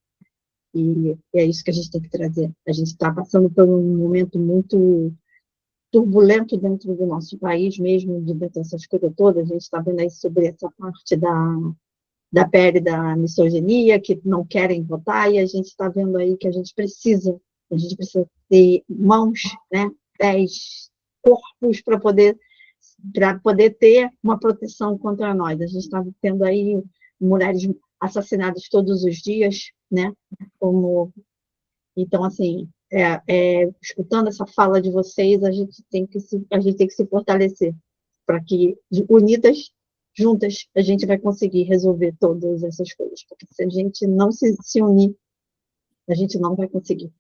E é isso que a gente tem que trazer. A gente está passando por um momento muito turbulento dentro do nosso país mesmo, de dentro dessas coisas todas. A gente está vendo aí sobre essa parte da pele da misoginia, que não querem votar, e a gente está vendo aí que a gente precisa ter mãos, né, pés, corpos para poder ter uma proteção contra nós. A gente está tendo aí mulheres assassinadas todos os dias, né, então, assim, escutando essa fala de vocês, a gente tem que se fortalecer, para que, unidas, juntas, a gente vai conseguir resolver todas essas coisas. Porque se a gente não se unir, a gente não vai conseguir.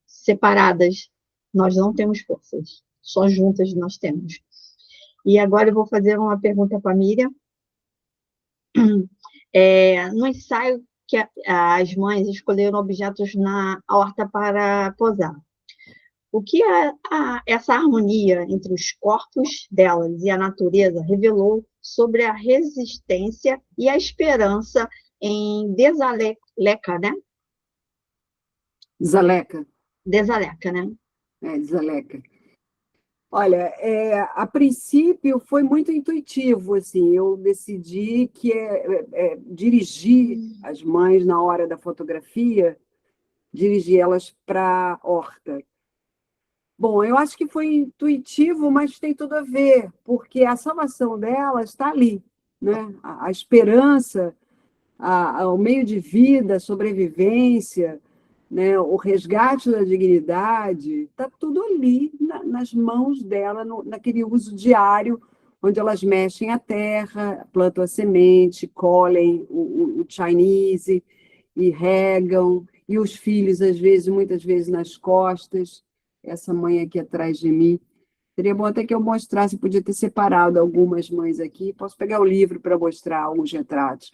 Separadas, nós não temos forças. Só juntas nós temos. E agora eu vou fazer uma pergunta para a Miriam. No ensaio que as mães escolheram objetos na horta para posar. O que essa harmonia entre os corpos delas e a natureza revelou sobre a resistência e a esperança em Desaleca, né? Zaleca. Desaleca, né? Zaleca. Olha, a princípio foi muito intuitivo, assim, eu decidi que dirigir as mães na hora da fotografia, dirigir elas para a horta. Bom, eu acho que foi intuitivo, mas tem tudo a ver, porque a salvação delas está ali, né? A esperança, o meio de vida, a sobrevivência, né, o resgate da dignidade, está tudo ali nas mãos dela, naquele uso diário, onde elas mexem a terra, plantam a semente, colhem o Chinese e regam, e os filhos, às vezes, muitas vezes, nas costas, essa mãe aqui atrás de mim, Seria bom até que eu mostrasse, podia ter separado algumas mães aqui. Posso pegar o livro para mostrar alguns retratos.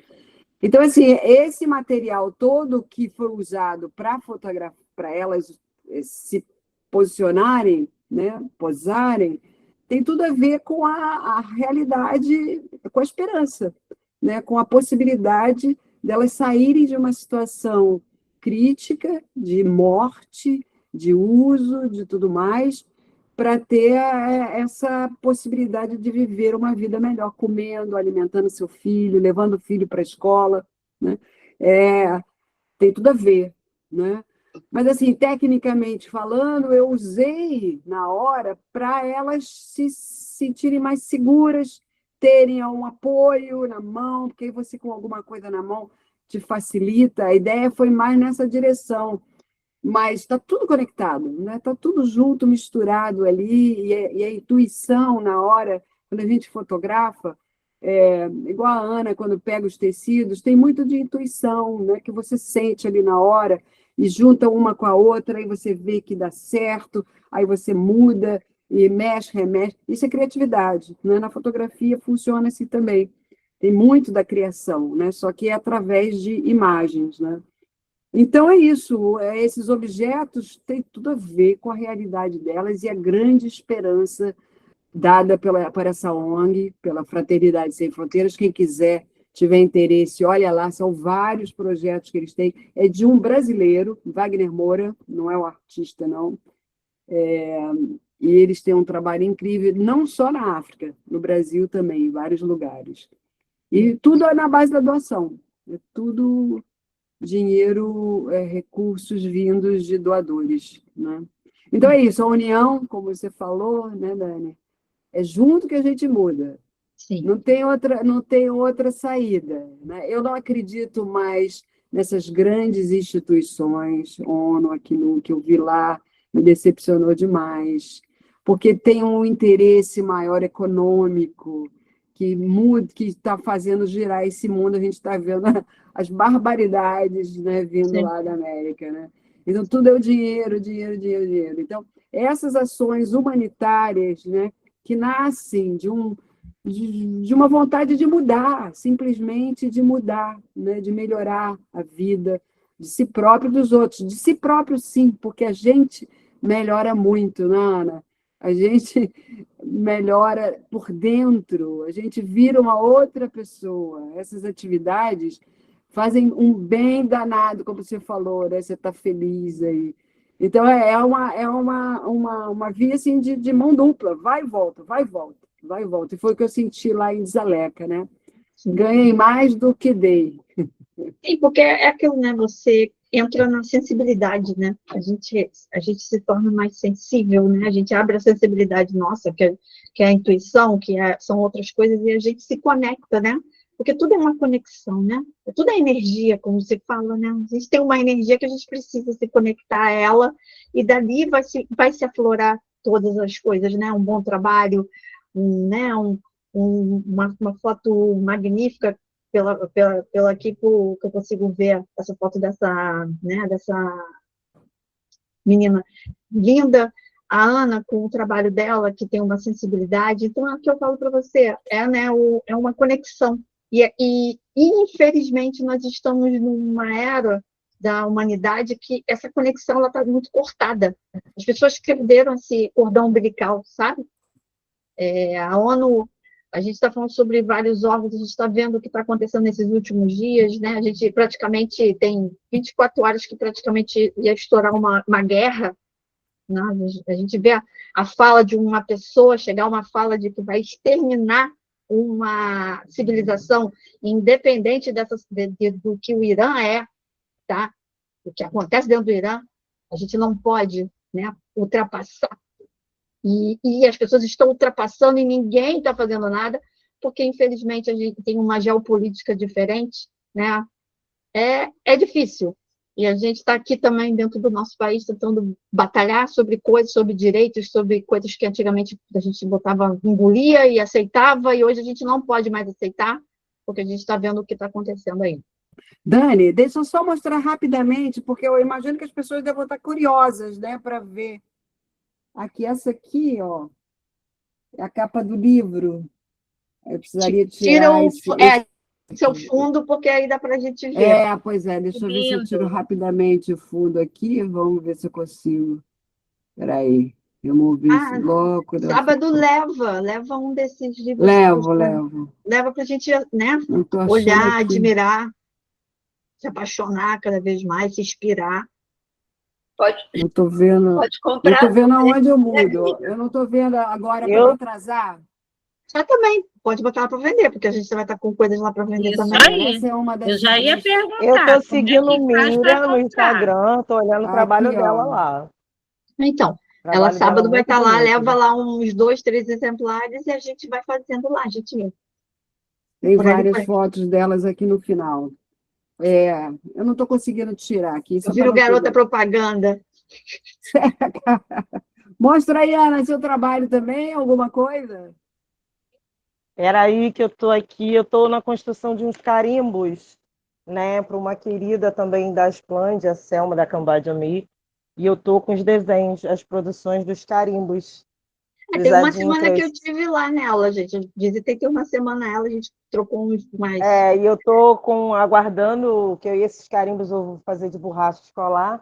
Então, assim, esse material todo que foi usado para fotografar, para elas se posicionarem, né, posarem, tem tudo a ver com a realidade, com a esperança, né, com a possibilidade delas saírem de uma situação crítica, de morte, de uso, de tudo mais, para ter essa possibilidade de viver uma vida melhor, comendo, alimentando seu filho, levando o filho para a escola, né? Tem tudo a ver, né? Mas, assim, tecnicamente falando, eu usei na hora para elas se sentirem mais seguras, terem um apoio na mão, porque aí você com alguma coisa na mão te facilita. A ideia foi mais nessa direção. Mas está tudo conectado, né? Está tudo junto, misturado ali, e a intuição na hora, quando a gente fotografa, igual a Ana, quando pega os tecidos, tem muito de intuição, né? Que você sente ali na hora, e junta uma com a outra, aí você vê que dá certo, aí você muda, e mexe, remexe. Isso é criatividade, né? Na fotografia funciona assim também. Tem muito da criação, né? Só que é através de imagens, né? Então é isso, esses objetos têm tudo a ver com a realidade delas e a grande esperança dada por essa ONG, pela Fraternidade Sem Fronteiras. Quem quiser, tiver interesse, olha lá, são vários projetos que eles têm. É de um brasileiro, Wagner Moura, não é um artista, não. E eles têm um trabalho incrível, não só na África, no Brasil também, em vários lugares. E tudo é na base da doação, é tudo dinheiro, recursos vindos de doadores, né? Então é isso, a união, como você falou, né, Dani? É junto que a gente muda. Sim. Não tem outra saída, né? Eu não acredito mais nessas grandes instituições, ONU, aquilo que eu vi lá, me decepcionou demais, porque tem um interesse maior econômico que muda, que está fazendo girar esse mundo. A gente está vendo as barbaridades, né, vindo Sim. lá da América, né? Então, tudo é o dinheiro, dinheiro, dinheiro, dinheiro. Então, essas ações humanitárias, né, que nascem de uma vontade de mudar, simplesmente de mudar, né, de melhorar a vida de si próprio e dos outros. De si próprio, sim, porque a gente melhora muito, né, Ana? A gente melhora por dentro, a gente vira uma outra pessoa. Essas atividades fazem um bem danado, como você falou, né? Você está feliz aí. Então, uma via assim, de mão dupla, vai e volta, vai e volta, vai e volta. E foi o que eu senti lá em Zaleca, né? Ganhei mais do que dei. Sim, porque é aquilo, né? Você entra na sensibilidade, né? A gente se torna mais sensível, né? A gente abre a sensibilidade nossa, que é a intuição, são outras coisas, e a gente se conecta, né? Porque tudo é uma conexão, né? Tudo é energia, como você fala, né? A gente tem uma energia que a gente precisa se conectar a ela, e dali vai se aflorar todas as coisas, né? Um bom trabalho, né? Uma foto magnífica pela aqui que eu consigo ver essa foto dessa, né, dessa menina linda, a Ana, com o trabalho dela, que tem uma sensibilidade. Então, é o que eu falo para você, né, é uma conexão. E, infelizmente, nós estamos numa era da humanidade que essa conexão está muito cortada. As pessoas perderam esse cordão umbilical, sabe? A ONU, a gente está falando sobre vários órgãos, a gente está vendo o que está acontecendo nesses últimos dias, né? A gente praticamente tem 24 horas que praticamente ia estourar uma guerra, né? A gente vê a fala de uma pessoa, chegar a uma fala de que vai exterminar uma civilização, independente do que o Irã é, tá? O que acontece dentro do Irã, a gente não pode, né, ultrapassar. E as pessoas estão ultrapassando e ninguém está fazendo nada, porque, infelizmente, a gente tem uma geopolítica diferente, né? É difícil. E a gente está aqui também, dentro do nosso país, tentando batalhar sobre coisas, sobre direitos, sobre coisas que antigamente a gente botava, engolia e aceitava, e hoje a gente não pode mais aceitar, porque a gente está vendo o que está acontecendo aí. Dani, deixa eu só mostrar rapidamente, porque eu imagino que as pessoas devem estar curiosas, né, para ver. Aqui, essa aqui, ó, É a capa do livro. Eu precisaria Tira tirar o, esse... seu fundo, porque aí dá para a gente ver. Pois é, deixa eu ver se eu Lindo. tiro rapidamente o fundo aqui. Vamos ver se eu consigo. Espera aí. Remover esse bloco. Sábado leva um desses livros. Levo. Leva para a gente, né, Eu tô achando olhar, aqui. admirar, se apaixonar cada vez mais, se inspirar. Eu tô vendo. Pode Eu comprar. tô vendo aonde eu mudo. Eu não tô vendo agora para não atrasar. Já também, pode botar lá para vender, porque a gente vai estar com coisas lá para vender Isso também. aí. Essa é uma das. Eu já ia perguntar. Eu como tô é seguindo que faz pra Mira no comprar? Instagram, tô olhando o trabalho Aqui, dela ó. lá. Então, O ela trabalho dela sábado é vai muito estar lá, bonito. leva lá uns 2, 3 exemplares e a gente vai fazendo lá, a gente Tem por aí várias depois. fotos delas aqui no final. Eu não estou conseguindo tirar aqui. Eu viro garota propaganda. Mostra aí, Ana, seu trabalho também, alguma coisa? Era aí que eu tô aqui, eu tô na construção de uns carimbos, né, para uma querida também da Splend, a Selma da Cambadiami, e eu tô com os desenhos, as produções dos carimbos, dos Tem uma semana que eu adinkras. tive lá nela, gente. Eu visitei ter uma semana ela, a gente trocou uns mais. E eu tô aguardando que esses carimbos eu vou fazer de borracha escolar,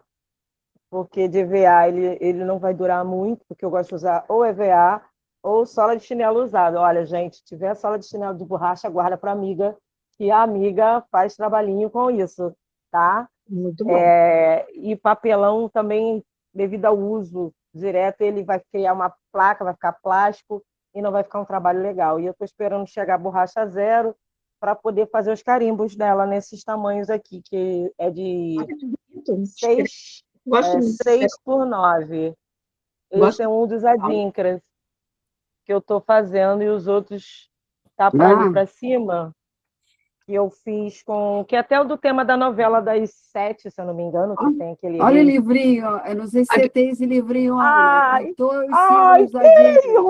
porque de EVA ele não vai durar muito, porque eu gosto de usar ou EVA ou sola de chinelo usado. Olha, gente, se tiver sola de chinelo de borracha, guarda para amiga, que a amiga faz trabalhinho com isso, tá? Muito bom. E papelão também, devido ao uso direto, ele vai criar uma placa, vai ficar plástico e não vai ficar um trabalho legal. E eu estou esperando chegar a borracha zero para poder fazer os carimbos dela nesses tamanhos aqui, que é de Olha que bonito. 6 Gosto muito. 6x9. Esse Gosto é um dos muito. adinkras que eu estou fazendo, e os outros tá para vir para cima, que eu fiz que é até o do tema da novela das 7, se eu não me engano, que tem aquele Olha o rei. livrinho, eu não sei se você tem esse livrinho, Ana, com todos os Ai, símbolos da Adinkra.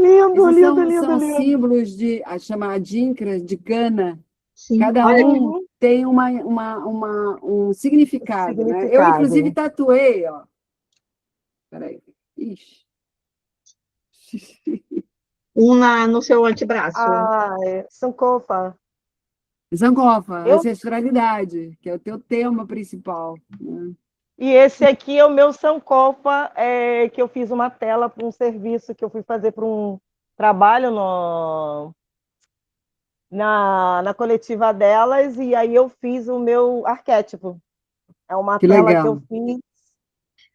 lindo, Esses lindo, lindo, são lindo. símbolos chama Adinkra, de Gana. Sim. Cada Olha, um tem um significado, né? Eu, inclusive, tatuei, ó. Peraí. Ixi. no seu antebraço. Sankofa. Sankofa, ancestralidade, que é o teu tema principal. Né? E esse aqui é o meu Sankofa, que eu fiz uma tela para um serviço que eu fui fazer para um trabalho na coletiva delas, e aí eu fiz o meu arquétipo. É uma tela que eu fiz.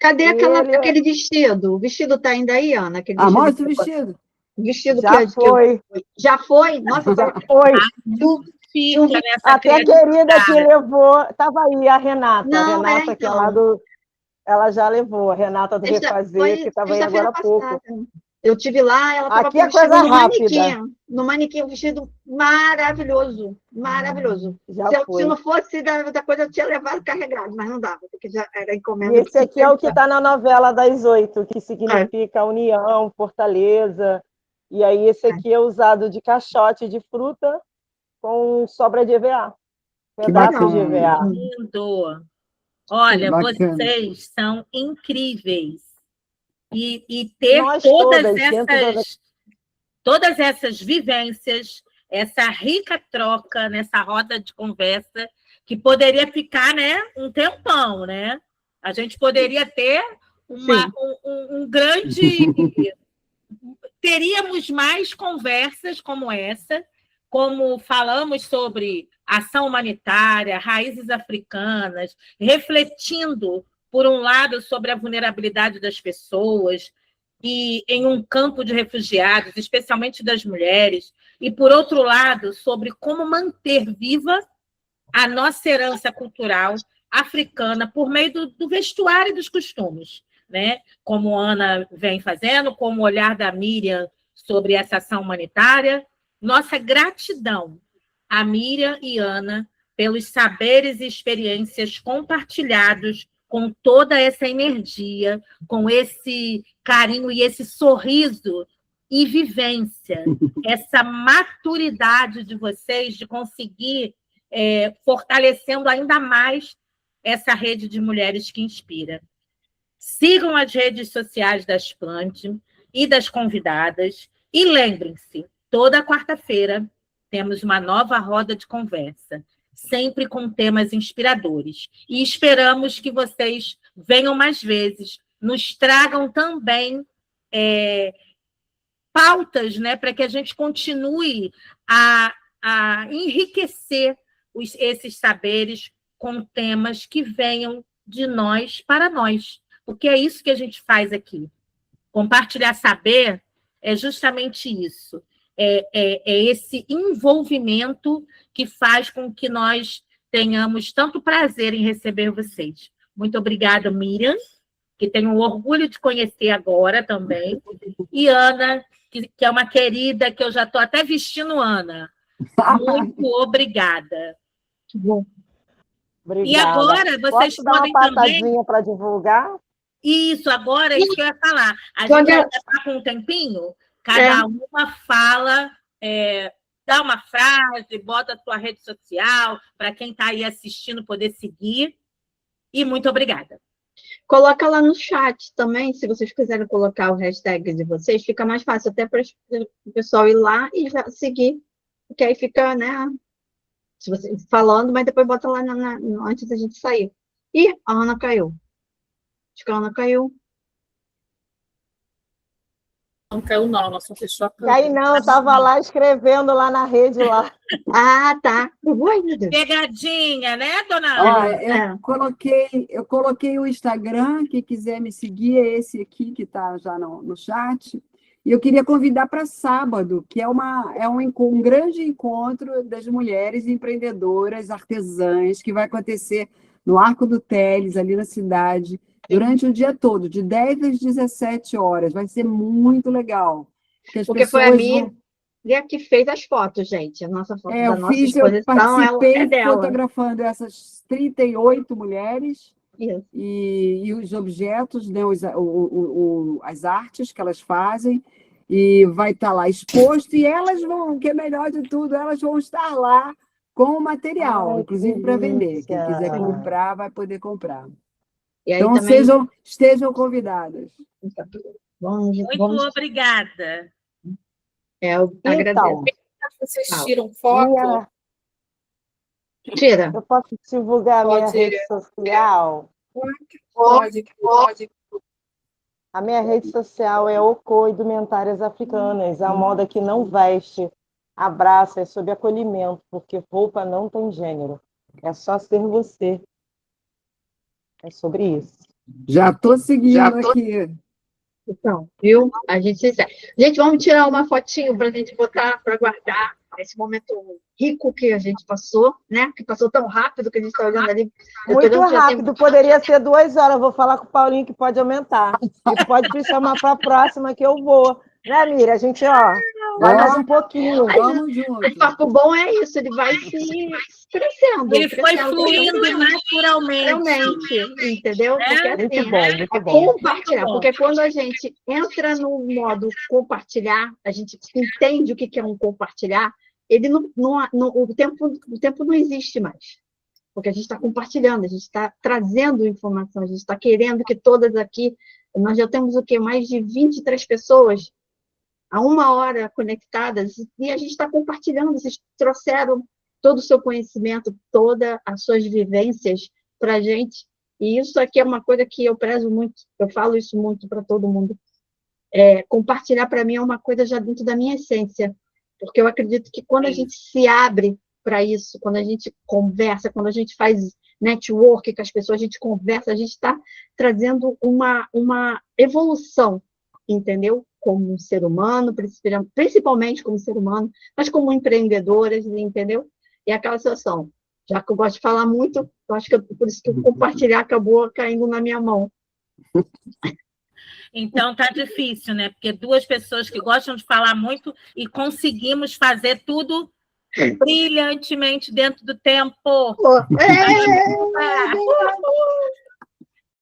Cadê aquele vestido? O vestido está ainda aí, Ana? Aquele vestido mostra o vestido. O vestido já foi. Já foi? Nossa, já foi. Fica nessa até a querida que levou, estava aí, a Renata. Não, a Renata, então. que é lá do. Ela já levou, a Renata do Refazer, que estava aí agora há pouco. Eu tive lá, ela estava com o vestido no manequim. No manequim, um vestido maravilhoso. Maravilhoso. Se não fosse da coisa, eu tinha levado carregado, mas não dava, porque já era encomenda. E esse aqui é o que está na novela das 8, que significa união, fortaleza. E aí esse aqui é usado de caixote de fruta com sobra de EVA. Pedaços de EVA. Lindo. Olha, vocês são incríveis. E ter todas essas vivências, essa rica troca nessa roda de conversa, que poderia ficar, né, um tempão, né? A gente poderia ter um grande... Teríamos mais conversas como essa, como falamos sobre ação humanitária, raízes africanas, refletindo, por um lado, sobre a vulnerabilidade das pessoas e em um campo de refugiados, especialmente das mulheres, e, por outro lado, sobre como manter viva a nossa herança cultural africana por meio do vestuário e dos costumes, né? Como a Ana vem fazendo, como o olhar da Miriam sobre essa ação humanitária. Nossa gratidão a Miriam e Ana pelos saberes e experiências compartilhados com toda essa energia, com esse carinho e esse sorriso e vivência, essa maturidade de vocês de conseguir fortalecendo ainda mais essa rede de mulheres que inspira. Sigam as redes sociais da Splend e das convidadas E lembrem-se, toda quarta-feira temos uma nova roda de conversa, sempre com temas inspiradores. E esperamos que vocês venham mais vezes, nos tragam também pautas, né, para que a gente continue a enriquecer esses saberes com temas que venham de nós para nós, porque é isso que a gente faz aqui. Compartilhar saber é justamente isso, é esse envolvimento que faz com que nós tenhamos tanto prazer em receber vocês. Muito obrigada, Miriam, que tenho o orgulho de conhecer agora também, e Ana, que é uma querida, que eu já estou até vestindo Ana. Muito obrigada. Que bom. Obrigada. E agora vocês Posso dar podem uma também... passadinha para divulgar? Isso, agora é isso que eu ia falar. A gente ainda está com um tempinho, cada uma fala, dá uma frase, bota a sua rede social, para quem está aí assistindo poder seguir. E muito obrigada. Coloca lá no chat também, se vocês quiserem colocar o hashtag de vocês, fica mais fácil até para o pessoal ir lá e já seguir, porque aí fica, né, se você falando, mas depois bota lá antes da gente sair. Ih, a Ana caiu. Acho que a Ana caiu. Não caiu não, ela só fechou a E aí não, estava lá escrevendo lá na rede lá. Ah, tá. Ui, meu Deus. Pegadinha, né, dona Ana? Eu coloquei o Instagram, quem quiser me seguir é esse aqui que está já no chat. E eu queria convidar para sábado, que é um grande encontro das mulheres empreendedoras, artesãs, que vai acontecer no Arco do Teles, ali na cidade, durante o dia todo, de 10 às 17 horas. Vai ser muito legal. Porque foi a Miriam que fez as fotos, gente. A nossa foto da nossa exposição, eu participei é dela. Fotografando essas 38 mulheres. Isso. E os objetos, né, as artes que elas fazem, e vai estar lá exposto, e elas vão, o que é melhor de tudo, elas vão estar lá com o material, inclusive para vender. Quem quiser comprar, vai poder comprar. E aí então, também... estejam convidadas. Muito obrigada. Eu agradeço. Vocês tiram foto? Tira. Eu posso divulgar a minha rede social? Pode. A minha rede social é Oko Indumentárias Africanas, a moda que não veste, abraça, é sobre acolhimento, porque roupa não tem gênero. É só ser você. É sobre isso. Já estou seguindo aqui. Então, viu? Gente, vamos tirar uma fotinho para a gente botar, para guardar esse momento rico que a gente passou, né? Que passou tão rápido que a gente está olhando ali. Muito rápido, poderia ser 2 horas. Vou falar com o Paulinho que pode aumentar. E pode me chamar para a próxima que eu vou. Né, Miriam? A gente, vai mais um pouquinho. Vamos juntos. O papo bom é isso, ele vai se crescendo. Ele foi fluindo naturalmente. Entendeu? Porque, muito bom. Compartilhar, porque quando a gente entra no modo compartilhar, a gente entende o que é um compartilhar, o tempo não existe mais. Porque a gente está compartilhando, a gente está trazendo informação, a gente está querendo que todas aqui, nós já temos o quê? Mais de 23 pessoas há 1 hora conectadas, e a gente está compartilhando, vocês trouxeram todo o seu conhecimento, todas as suas vivências para a gente, e isso aqui é uma coisa que eu prezo muito, eu falo isso muito para todo mundo. Compartilhar para mim é uma coisa já dentro da minha essência, porque eu acredito que quando a gente se abre para isso, quando a gente conversa, quando a gente faz network com as pessoas, a gente conversa, a gente está trazendo uma evolução, entendeu? Como um ser humano, principalmente como ser humano, mas como empreendedoras, entendeu? E aquela situação, já que eu gosto de falar muito, eu acho que por isso que o compartilhar acabou caindo na minha mão. Então tá difícil, né? Porque 2 pessoas que gostam de falar muito e conseguimos fazer tudo brilhantemente dentro do tempo.